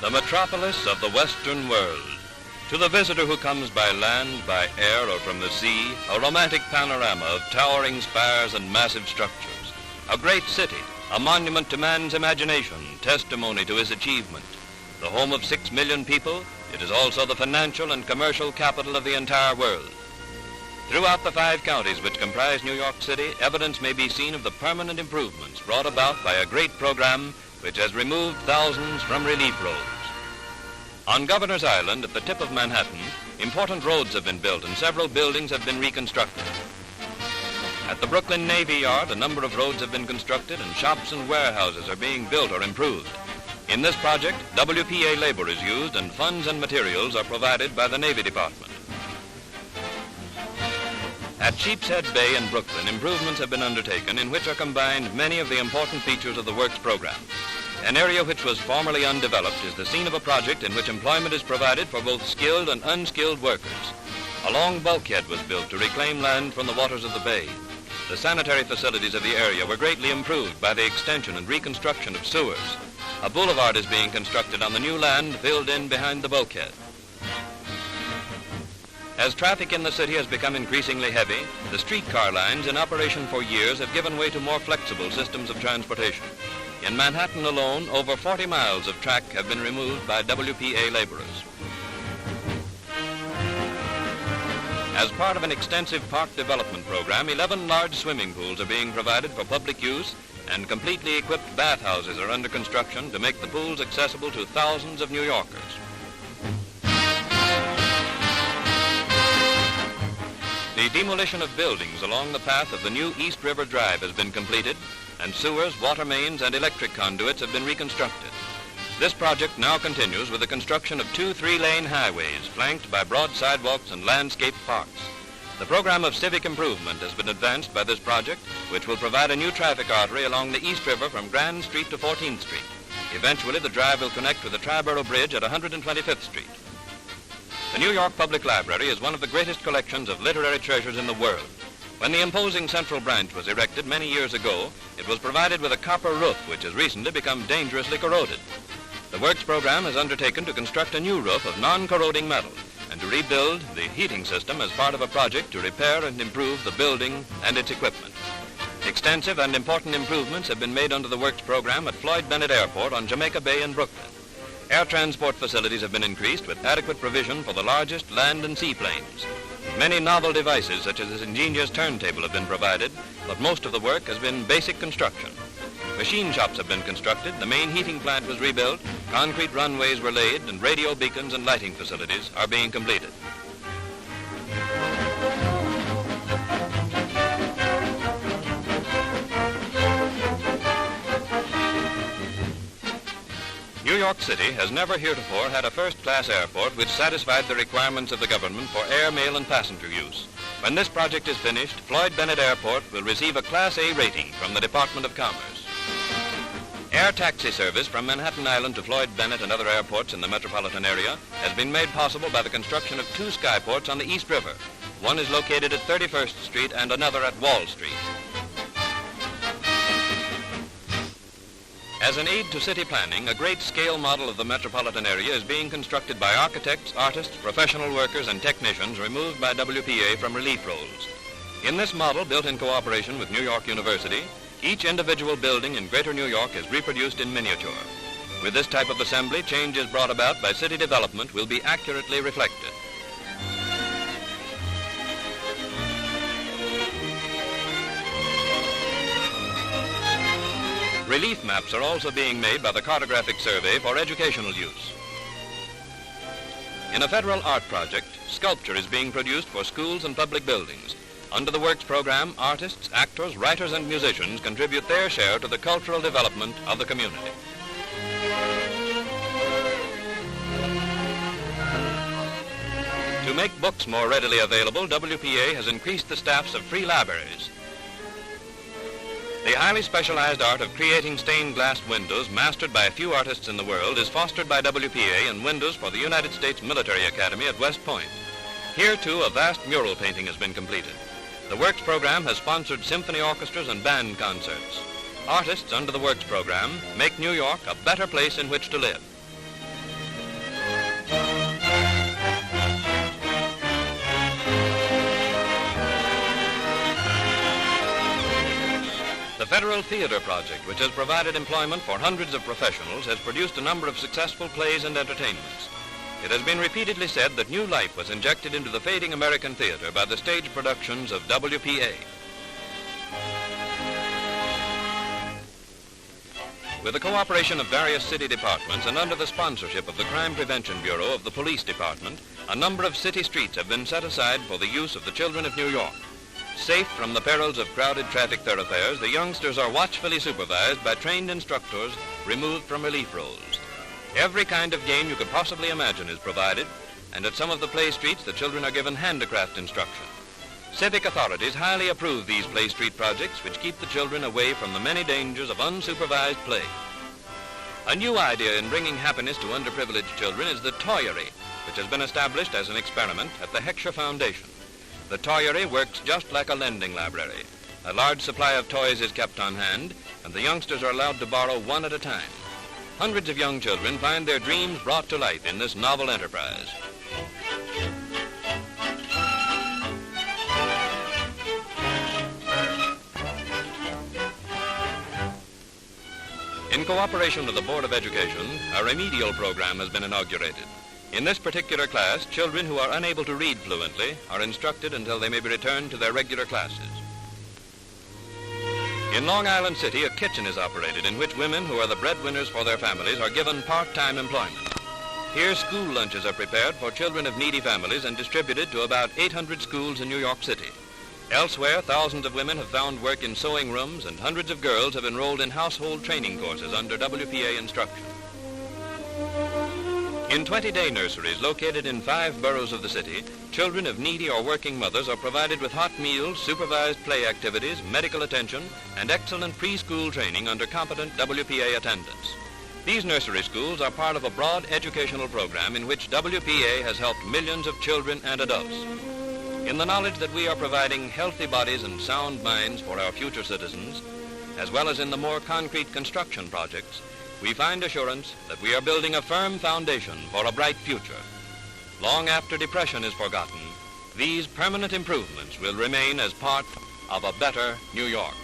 the metropolis of the Western world. To the visitor who comes by land, by air, or from the sea, a romantic panorama of towering spires and massive structures. A great city, a monument to man's imagination, testimony to his achievement. The home of 6 million people, it is also the financial and commercial capital of the entire world. Throughout the 5 counties which comprise New York City, evidence may be seen of the permanent improvements brought about by a great program which has removed thousands from relief roads. On Governor's Island, at the tip of Manhattan, important roads have been built and several buildings have been reconstructed. At the Brooklyn Navy Yard, a number of roads have been constructed and shops and warehouses are being built or improved. In this project, WPA labor is used and funds and materials are provided by the Navy Department. At Sheepshead Bay in Brooklyn, improvements have been undertaken in which are combined many of the important features of the Works program. An area which was formerly undeveloped is the scene of a project in which employment is provided for both skilled and unskilled workers. A long bulkhead was built to reclaim land from the waters of the bay. The sanitary facilities of the area were greatly improved by the extension and reconstruction of sewers. A boulevard is being constructed on the new land filled in behind the bulkhead. As traffic in the city has become increasingly heavy, the streetcar lines in operation for years have given way to more flexible systems of transportation. In Manhattan alone, over 40 miles of track have been removed by WPA laborers. As part of an extensive park development program, 11 large swimming pools are being provided for public use, and completely equipped bathhouses are under construction to make the pools accessible to thousands of New Yorkers. The demolition of buildings along the path of the new East River Drive has been completed, and sewers, water mains, and electric conduits have been reconstructed. This project now continues with the construction of 2 3-lane highways flanked by broad sidewalks and landscaped parks. The program of civic improvement has been advanced by this project, which will provide a new traffic artery along the East River from Grand Street to 14th Street. Eventually, the drive will connect with the Triborough Bridge at 125th Street. The New York Public Library is one of the greatest collections of literary treasures in the world. When the imposing Central Branch was erected many years ago, it was provided with a copper roof, which has recently become dangerously corroded. The Works program has undertaken to construct a new roof of non-corroding metal and to rebuild the heating system as part of a project to repair and improve the building and its equipment. Extensive and important improvements have been made under the Works program at Floyd Bennett Airport on Jamaica Bay in Brooklyn. Air transport facilities have been increased with adequate provision for the largest land and seaplanes. Many novel devices, such as this ingenious turntable, have been provided, but most of the work has been basic construction. Machine shops have been constructed, the main heating plant was rebuilt, concrete runways were laid, and radio beacons and lighting facilities are being completed. New York City has never heretofore had a first-class airport which satisfied the requirements of the government for air, mail, and passenger use. When this project is finished, Floyd Bennett Airport will receive a Class A rating from the Department of Commerce. Air taxi service from Manhattan Island to Floyd Bennett and other airports in the metropolitan area has been made possible by the construction of 2 skyports on the East River. One is located at 31st Street and another at Wall Street. As an aid to city planning, a great-scale model of the metropolitan area is being constructed by architects, artists, professional workers, and technicians removed by WPA from relief rolls. In this model, built in cooperation with New York University, each individual building in Greater New York is reproduced in miniature. With this type of assembly, changes brought about by city development will be accurately reflected. Relief maps are also being made by the Cartographic Survey for educational use. In a federal art project, sculpture is being produced for schools and public buildings. Under the Works program, artists, actors, writers, and musicians contribute their share to the cultural development of the community. To make books more readily available, WPA has increased the staffs of free libraries. The highly specialized art of creating stained glass windows, mastered by a few artists in the world, is fostered by WPA in windows for the United States Military Academy at West Point. Here, too, a vast mural painting has been completed. The Works program has sponsored symphony orchestras and band concerts. Artists under the Works program make New York a better place in which to live. Federal Theater Project, which has provided employment for hundreds of professionals, has produced a number of successful plays and entertainments. It has been repeatedly said that new life was injected into the fading American theater by the stage productions of WPA. With the cooperation of various city departments and under the sponsorship of the Crime Prevention Bureau of the Police Department, a number of city streets have been set aside for the use of the children of New York. Safe from the perils of crowded traffic thoroughfares, the youngsters are watchfully supervised by trained instructors removed from relief roles. Every kind of game you could possibly imagine is provided, and at some of the play streets, the children are given handicraft instruction. Civic authorities highly approve these play street projects, which keep the children away from the many dangers of unsupervised play. A new idea in bringing happiness to underprivileged children is the Toyery, which has been established as an experiment at the Heckscher Foundation. The Toyery works just like a lending library. A large supply of toys is kept on hand, and the youngsters are allowed to borrow one at a time. Hundreds of young children find their dreams brought to life in this novel enterprise. In cooperation with the Board of Education, a remedial program has been inaugurated. In this particular class, children who are unable to read fluently are instructed until they may be returned to their regular classes. In Long Island City, a kitchen is operated in which women who are the breadwinners for their families are given part-time employment. Here, school lunches are prepared for children of needy families and distributed to about 800 schools in New York City. Elsewhere, thousands of women have found work in sewing rooms, and hundreds of girls have enrolled in household training courses under WPA instruction. In 20-day nurseries located in 5 boroughs of the city, children of needy or working mothers are provided with hot meals, supervised play activities, medical attention, and excellent preschool training under competent WPA attendants. These nursery schools are part of a broad educational program in which WPA has helped millions of children and adults. In the knowledge that we are providing healthy bodies and sound minds for our future citizens, as well as in the more concrete construction projects, we find assurance that we are building a firm foundation for a bright future. Long after depression is forgotten, these permanent improvements will remain as part of a better New York.